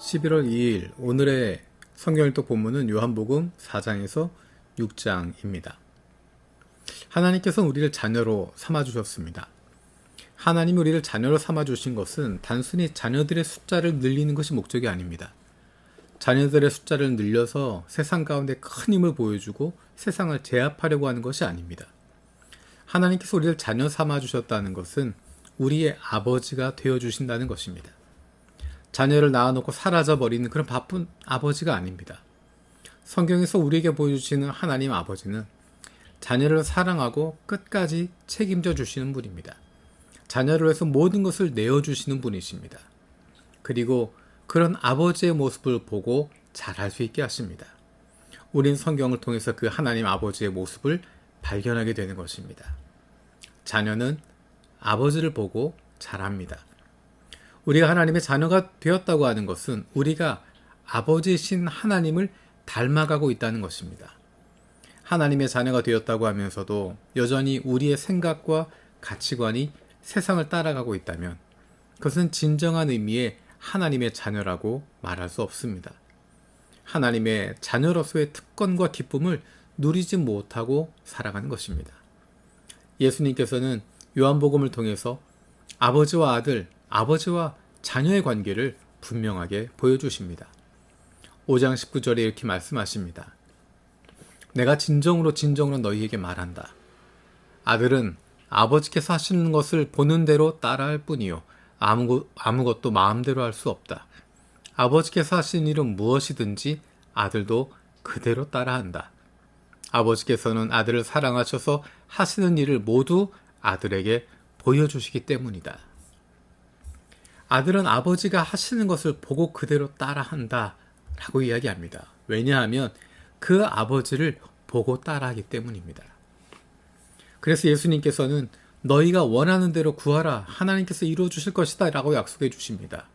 11월 2일 오늘의 성경일독 본문은 요한복음 4장에서 6장입니다. 하나님께서는 우리를 자녀로 삼아주셨습니다. 하나님이 우리를 자녀로 삼아주신 것은 단순히 자녀들의 숫자를 늘리는 것이 목적이 아닙니다. 자녀들의 숫자를 늘려서 세상 가운데 큰 힘을 보여주고 세상을 제압하려고 하는 것이 아닙니다. 하나님께서 우리를 자녀 삼아주셨다는 것은 우리의 아버지가 되어주신다는 것입니다. 자녀를 낳아놓고 사라져버리는 그런 바쁜 아버지가 아닙니다. 성경에서 우리에게 보여주시는 하나님 아버지는 자녀를 사랑하고 끝까지 책임져 주시는 분입니다. 자녀를 위해서 모든 것을 내어주시는 분이십니다. 그리고 그런 아버지의 모습을 보고 자랄 수 있게 하십니다. 우린 성경을 통해서 그 하나님 아버지의 모습을 발견하게 되는 것입니다. 자녀는 아버지를 보고 자랍니다. 우리가 하나님의 자녀가 되었다고 하는 것은 우리가 아버지이신 하나님을 닮아가고 있다는 것입니다. 하나님의 자녀가 되었다고 하면서도 여전히 우리의 생각과 가치관이 세상을 따라가고 있다면 그것은 진정한 의미의 하나님의 자녀라고 말할 수 없습니다. 하나님의 자녀로서의 특권과 기쁨을 누리지 못하고 살아가는 것입니다. 예수님께서는 요한복음을 통해서 아버지와 아들, 아버지와 자녀의 관계를 분명하게 보여주십니다. 5장 19절에 이렇게 말씀하십니다. 내가 진정으로 너희에게 말한다. 아들은 아버지께서 하시는 것을 보는 대로 따라할 뿐이요 아무것도 마음대로 할 수 없다. 아버지께서 하신 일은 무엇이든지 아들도 그대로 따라한다. 아버지께서는 아들을 사랑하셔서 하시는 일을 모두 아들에게 보여주시기 때문이다. 아들은 아버지가 하시는 것을 보고 그대로 따라한다 라고 이야기합니다. 왜냐하면 그 아버지를 보고 따라하기 때문입니다. 그래서 예수님께서는 너희가 원하는 대로 구하라 하나님께서 이루어 주실 것이다 라고 약속해 주십니다.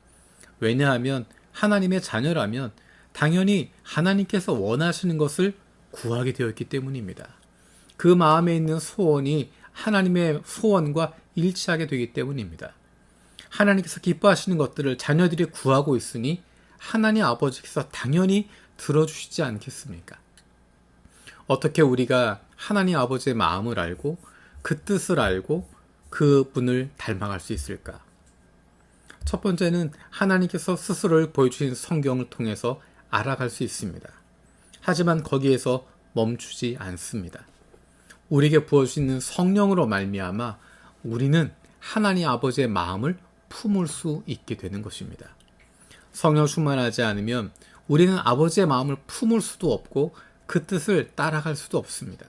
왜냐하면 하나님의 자녀라면 당연히 하나님께서 원하시는 것을 구하게 되어 있기 때문입니다. 그 마음에 있는 소원이 하나님의 소원과 일치하게 되기 때문입니다. 하나님께서 기뻐하시는 것들을 자녀들이 구하고 있으니 하나님 아버지께서 당연히 들어주시지 않겠습니까? 어떻게 우리가 하나님 아버지의 마음을 알고 그 뜻을 알고 그 분을 닮아갈 수 있을까? 첫 번째는 하나님께서 스스로를 보여주신 성경을 통해서 알아갈 수 있습니다. 하지만 거기에서 멈추지 않습니다. 우리에게 부어주시는 성령으로 말미암아 우리는 하나님 아버지의 마음을 품을 수 있게 되는 것입니다. 성령 충만하지 않으면 우리는 아버지의 마음을 품을 수도 없고 그 뜻을 따라갈 수도 없습니다.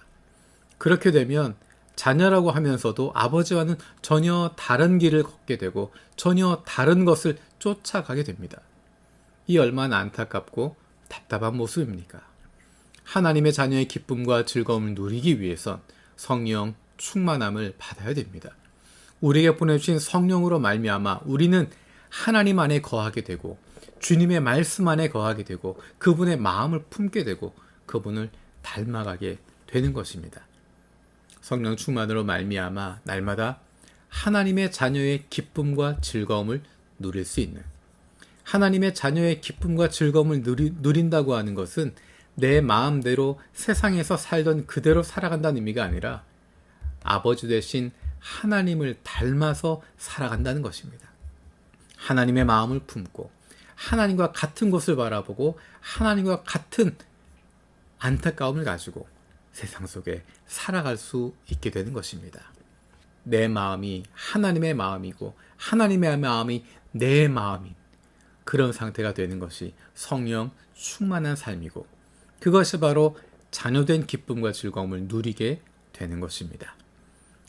그렇게 되면 자녀라고 하면서도 아버지와는 전혀 다른 길을 걷게 되고 전혀 다른 것을 쫓아가게 됩니다. 이 얼마나 안타깝고 답답한 모습입니까? 하나님의 자녀의 기쁨과 즐거움을 누리기 위해선 성령 충만함을 받아야 됩니다. 우리에게 보내주신 성령으로 말미암아 우리는 하나님 안에 거하게 되고 주님의 말씀 안에 거하게 되고 그분의 마음을 품게 되고 그분을 닮아가게 되는 것입니다. 성령 충만으로 말미암아 날마다 하나님의 자녀의 기쁨과 즐거움을 누릴 수 있는, 하나님의 자녀의 기쁨과 즐거움을 누린다고 하는 것은 내 마음대로 세상에서 살던 그대로 살아간다는 의미가 아니라 아버지 되신 하나님을 닮아서 살아간다는 것입니다. 하나님의 마음을 품고 하나님과 같은 것을 바라보고 하나님과 같은 안타까움을 가지고 세상 속에 살아갈 수 있게 되는 것입니다. 내 마음이 하나님의 마음이고 하나님의 마음이 내 마음인 그런 상태가 되는 것이 성령 충만한 삶이고 그것이 바로 자녀된 기쁨과 즐거움을 누리게 되는 것입니다.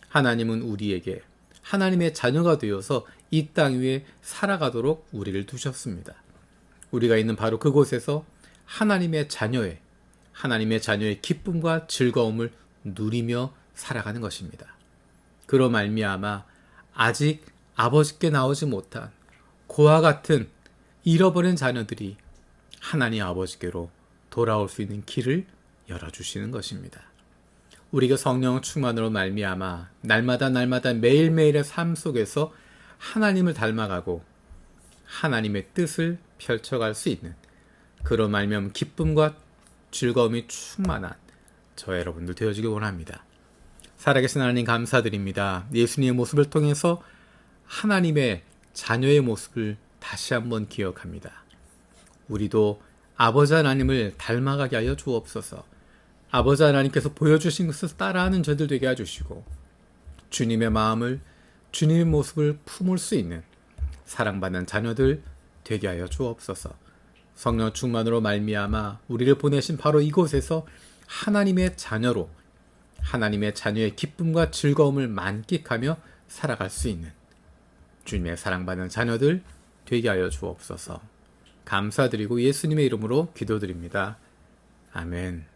하나님은 우리에게 하나님의 자녀가 되어서 이 땅 위에 살아가도록 우리를 두셨습니다. 우리가 있는 바로 그곳에서 하나님의 자녀의 기쁨과 즐거움을 누리며 살아가는 것입니다. 그로 말미암아 아직 아버지께 나오지 못한 그와 같은 잃어버린 자녀들이 하나님 아버지께로 돌아올 수 있는 길을 열어주시는 것입니다. 우리가 성령 충만으로 말미암아 날마다 매일매일의 삶 속에서 하나님을 닮아가고 하나님의 뜻을 펼쳐갈 수 있는 그런 말미암아 기쁨과 즐거움이 충만한 저 여러분들 되어주길 원합니다. 살아계신 하나님 감사드립니다. 예수님의 모습을 통해서 하나님의 자녀의 모습을 다시 한번 기억합니다. 우리도 아버지 하나님을 닮아가게 하여 주옵소서. 아버지 하나님께서 보여주신 것을 따라하는 저들 되게 해주시고 주님의 마음을, 주님의 모습을 품을 수 있는 사랑받는 자녀들 되게 하여 주옵소서. 성령 충만으로 말미암아 우리를 보내신 바로 이곳에서 하나님의 자녀로 하나님의 자녀의 기쁨과 즐거움을 만끽하며 살아갈 수 있는 주님의 사랑받는 자녀들 되게 하여 주옵소서. 감사드리고 예수님의 이름으로 기도드립니다. 아멘.